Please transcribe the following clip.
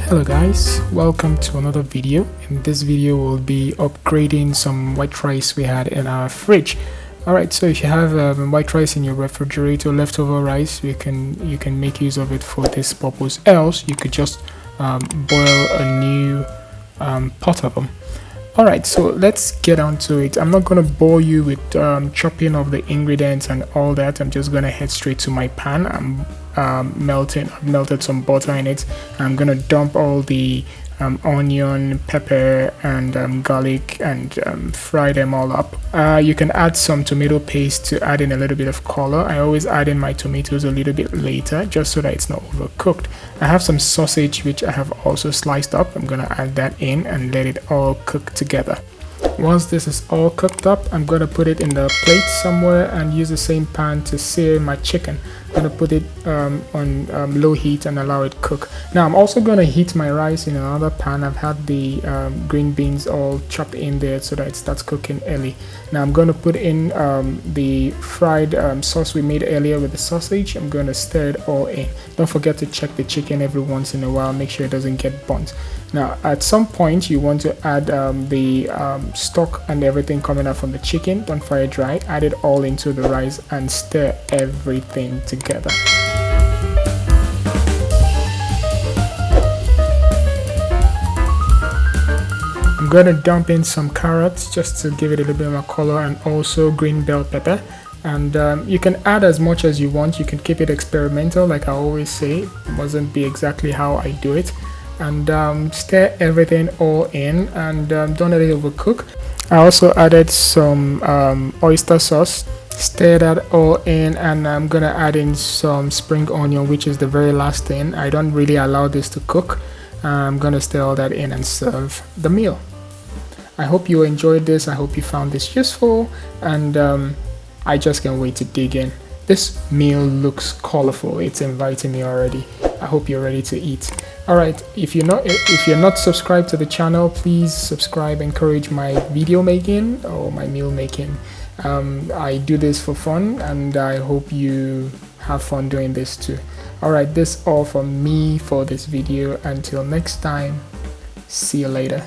Hello guys, welcome to another video. In this video we'll be upgrading some white rice we had in our fridge. Alright, so if you have white rice in your refrigerator, leftover rice, you can make use of it for this purpose. Else you could just boil a new pot of them. Alright, so let's get on to it. I'm not going to bore you with chopping of the ingredients and all that. I'm just going to head straight to my pan. I've melted some butter in it. I'm going to dump all the onion, pepper and garlic and fry them all up. You can add some tomato paste to add in a little bit of color. I always add in my tomatoes a little bit later just so that it's not overcooked. I have some sausage which I have also sliced up. I'm gonna add that in and let it all cook together. Once this is all cooked up, I'm going to put it in the plate somewhere and use the same pan to sear my chicken. I'm going to put it on low heat and allow it cook. Now I'm also going to heat my rice in another pan. I've had the green beans all chopped in there so that it starts cooking early. Now I'm going to put in the fried sauce we made earlier with the sausage. I'm going to stir it all in. Don't forget to check the chicken every once in a while, make sure it doesn't get burnt. Now at some point you want to add the stock and everything coming out from the chicken. Don't fry it dry, add it all into the rice and stir everything together. I'm going to dump in some carrots just to give it a little bit more color, and also green bell pepper. And you can add as much as you want. You can keep it experimental, like I always say. It mustn't be exactly how I do it. And stir everything all in and don't let it overcook. I also added some oyster sauce. Stir that all in, and I'm gonna add in some spring onion, which is the very last thing. I don't really allow this to cook. I'm gonna stir all that in and serve the meal. I hope you enjoyed this. I hope you found this useful, and I just can't wait to dig in. This meal looks colorful. It's inviting me already. I hope you're ready to eat. Alright, if you're not subscribed to the channel, please subscribe. Encourage my video making or my meal making. I do this for fun, and I hope you have fun doing this too. Alright, this all from me for this video. Until next time, see you later.